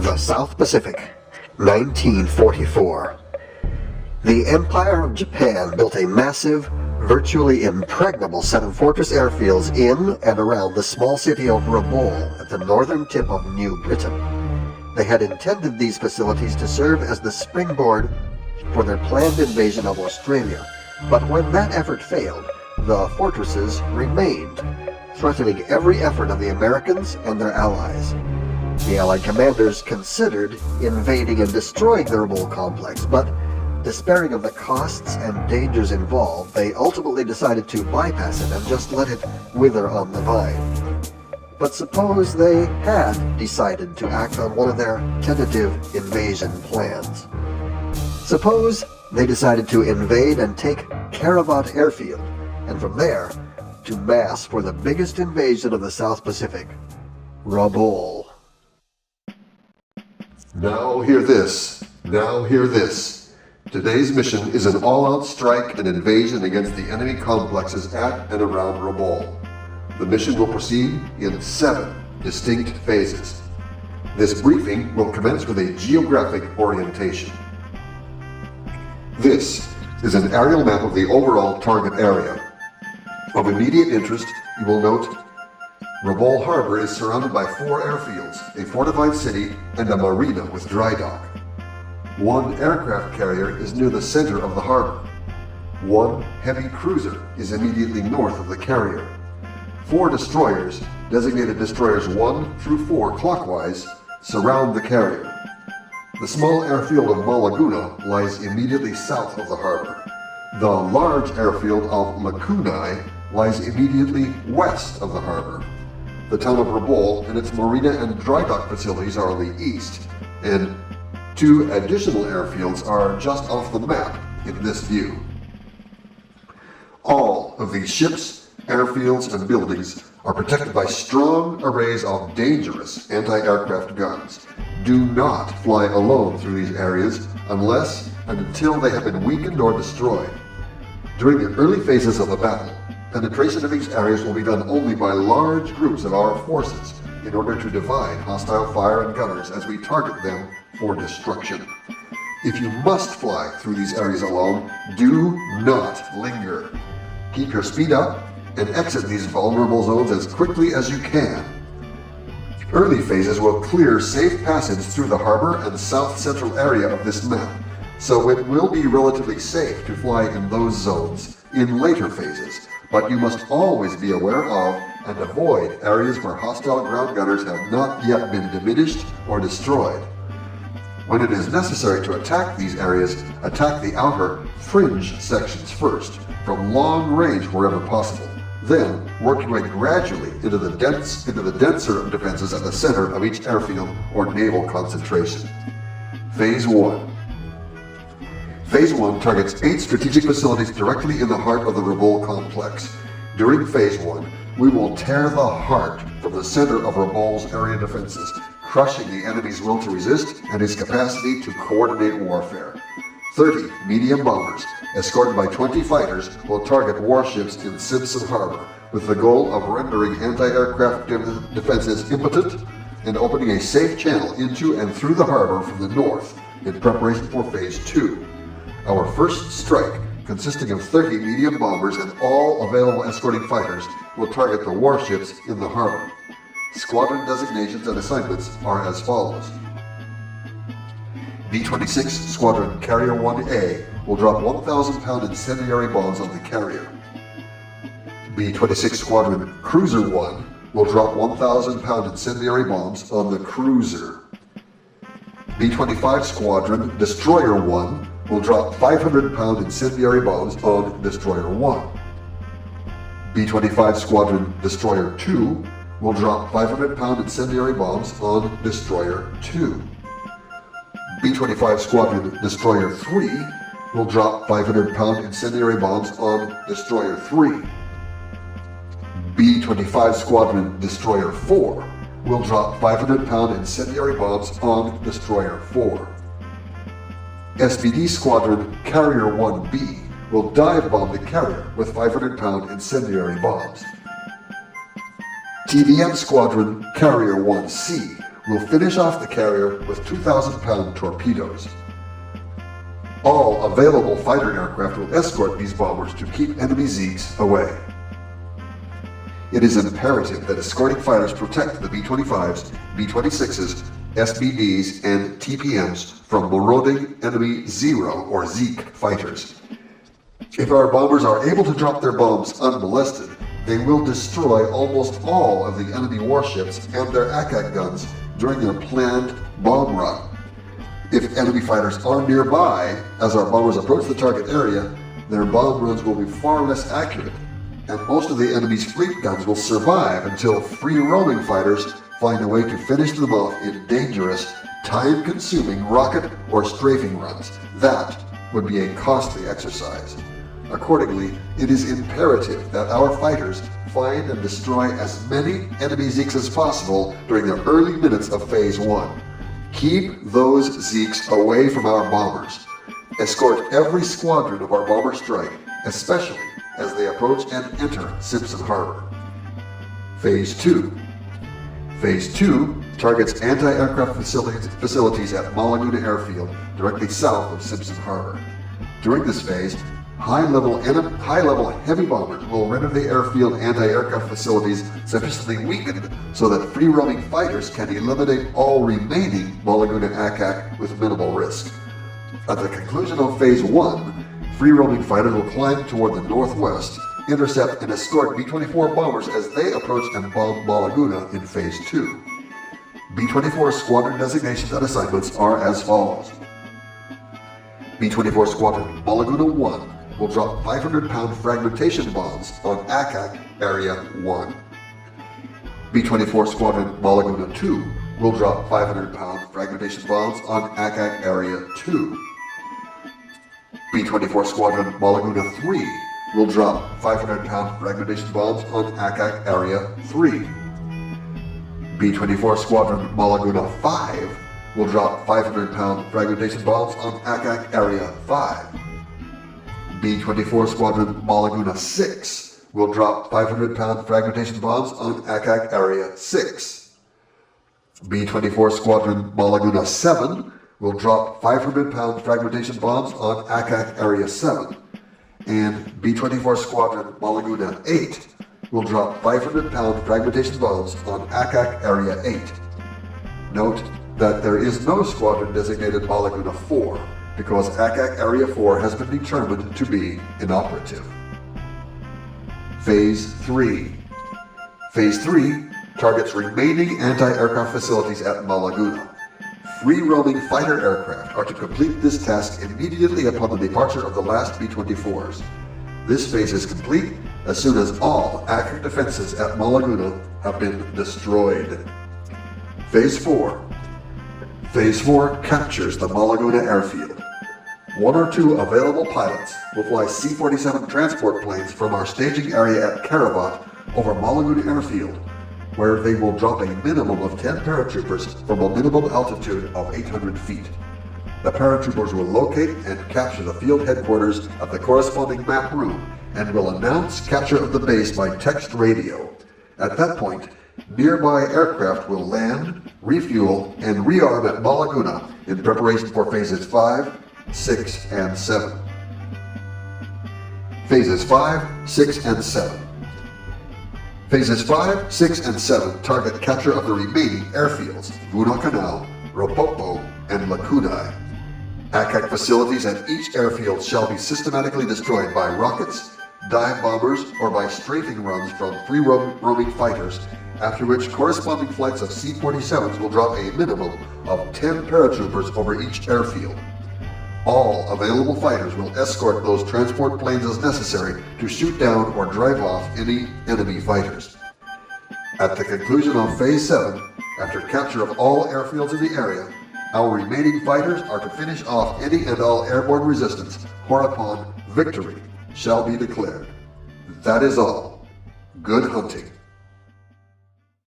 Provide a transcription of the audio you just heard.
The South Pacific, 1944. The Empire of Japan built a massive, virtually impregnable set of fortress airfields in and around the small city of Rabaul at the northern tip of New Britain. They had intended these facilities to serve as the springboard for their planned invasion of Australia, but when that effort failed, the fortresses remained, threatening every effort of the Americans and their allies. The Allied commanders considered invading and destroying the Rabaul complex, but despairing of the costs and dangers involved, they ultimately decided to bypass it and just let it wither on the vine. But suppose they had decided to act on one of their tentative invasion plans. Suppose they decided to invade and take Caravat Airfield, and from there, to mass for the biggest invasion of the South Pacific, Rabaul. Now hear this. Now hear this. Today's mission is an all-out strike and invasion against the enemy complexes at and around Rabaul. The mission will proceed in 7 distinct phases. This briefing will commence with a geographic orientation. This is an aerial map of the overall target area. Of immediate interest, you will note Rabaul Harbor is surrounded by 4 airfields, a fortified city, and a marina with dry dock. 1 aircraft carrier is near the center of the harbor. 1 heavy cruiser is immediately north of the carrier. 4 destroyers, designated destroyers 1 through 4 clockwise, surround the carrier. The small airfield of Malaguna lies immediately south of the harbor. The large airfield of Lakunai lies immediately west of the harbor. The town of Rabaul and its marina and dry dock facilities are on the east, and 2 additional airfields are just off the map in this view. All of these ships, airfields, and buildings are protected by strong arrays of dangerous anti-aircraft guns. Do not fly alone through these areas unless and until they have been weakened or destroyed. During the early phases of the battle, penetration of these areas will be done only by large groups of our forces in order to divide hostile fire and gunners as we target them for destruction. If you must fly through these areas alone, do not linger. Keep your speed up and exit these vulnerable zones as quickly as you can. Early phases will clear safe passage through the harbor and south central area of this map, so it will be relatively safe to fly in those zones in later phases, but you must always be aware of and avoid areas where hostile ground gunners have not yet been diminished or destroyed. When it is necessary to attack these areas, attack the outer fringe sections first, from long range wherever possible. Then work your way gradually into the denser defenses at the center of each airfield or naval concentration. Phase 1. Phase 1 targets 8 strategic facilities directly in the heart of the Rabaul complex. During Phase 1, we will tear the heart from the center of Rabaul's area defenses, crushing the enemy's will to resist and his capacity to coordinate warfare. 30 medium bombers, escorted by 20 fighters, will target warships in Simpson Harbor, with the goal of rendering anti-aircraft defenses impotent and opening a safe channel into and through the harbor from the north in preparation for Phase 2. Our first strike, consisting of 30 medium bombers and all available escorting fighters, will target the warships in the harbor. Squadron designations and assignments are as follows. B-26 Squadron Carrier 1A will drop 1,000-pound incendiary bombs on the carrier. B-26 Squadron Cruiser 1 will drop 1,000-pound incendiary bombs on the cruiser. B-25 Squadron Destroyer 1 will drop 500-pound incendiary bombs on Destroyer 1. B-25 Squadron Destroyer 2 will drop 500-pound incendiary bombs on Destroyer 2. B-25 Squadron Destroyer 3 will drop 500-pound incendiary bombs on Destroyer 3. B-25 Squadron Destroyer 4 will drop 500-pound incendiary bombs on Destroyer 4. SPD Squadron Carrier 1B will dive bomb the carrier with 500-pound incendiary bombs. TVM Squadron Carrier 1C will finish off the carrier with 2,000-pound torpedoes. All available fighter aircraft will escort these bombers to keep enemy Zeeks away. It is imperative that escorting fighters protect the B-25s, B-26s, SBDs, and TPMs from marauding enemy Zero or Zeke fighters. If our bombers are able to drop their bombs unmolested, they will destroy almost all of the enemy warships and their ACAC guns during their planned bomb run. If enemy fighters are nearby as our bombers approach the target area, their bomb runs will be far less accurate, and most of the enemy's fleet guns will survive until free-roaming fighters find a way to finish them off in dangerous, time-consuming rocket or strafing runs. That would be a costly exercise. Accordingly, it is imperative that our fighters find and destroy as many enemy Zeeks as possible during the early minutes of Phase 1. Keep those Zeeks away from our bombers. Escort every squadron of our bomber strike, especially as they approach and enter Simpson Harbor. Phase 2. Phase 2 targets anti-aircraft facilities at Malaguna Airfield, directly south of Simpson Harbor. During this phase, high-level heavy bombers will render the airfield anti-aircraft facilities sufficiently weakened so that free-roaming fighters can eliminate all remaining Malaguna ACAC with minimal risk. At the conclusion of Phase 1, free-roaming fighters will climb toward the northwest, intercept and escort B-24 bombers as they approach and bomb Malaguna in Phase 2. B-24 squadron designations and assignments are as follows. B-24 Squadron Malaguna 1 will drop 500-pound fragmentation bombs on ACAC Area 1. B-24 Squadron Malaguna 2 will drop 500-pound fragmentation bombs on ACAC Area 2. B-24 Squadron Malaguna 3 will drop 500-pound fragmentation bombs on ACAC Area 3. B-24 Squadron Malaguna 5 will drop 500-pound fragmentation bombs on ACAC Area 5. B-24 Squadron Malaguna 6 will drop 500-pound fragmentation bombs on ACAC Area 6. B-24 Squadron Malaguna 7 will drop 500-pound fragmentation bombs on ACAC Area 7. And B-24 Squadron Malaguna 8 will drop 500-pound fragmentation bombs on ACAC Area 8. Note that there is no squadron designated Malaguna 4 because ACAC Area 4 has been determined to be inoperative. Phase 3. Phase 3 targets remaining anti-aircraft facilities at Malaguna. Free-roaming fighter aircraft are to complete this task immediately upon the departure of the last B-24s. This phase is complete as soon as all ACAC defenses at Malaguna have been destroyed. Phase 4. Phase 4 captures the Malaguna airfield. 1 or 2 available pilots will fly C-47 transport planes from our staging area at Karabat over Malaguna airfield, where they will drop a minimum of 10 paratroopers from a minimum altitude of 800 feet. The paratroopers will locate and capture the field headquarters of the corresponding map room and will announce capture of the base by text radio. At that point, nearby aircraft will land, refuel, and rearm at Malaguna in preparation for Phases 5, 6, and 7. Phases 5, 6, and 7. Phases 5, 6, and 7 target capture of the remaining airfields, Guadalcanal, Ropopo, and Lacunay. ACAC facilities at each airfield shall be systematically destroyed by rockets, dive bombers, or by strafing runs from free-roaming fighters, after which corresponding flights of C-47s will drop a minimum of 10 paratroopers over each airfield. All available fighters will escort those transport planes as necessary to shoot down or drive off any enemy fighters. At the conclusion of Phase 7, after capture of all airfields in the area, our remaining fighters are to finish off any and all airborne resistance, whereupon victory shall be declared. That is all. Good hunting.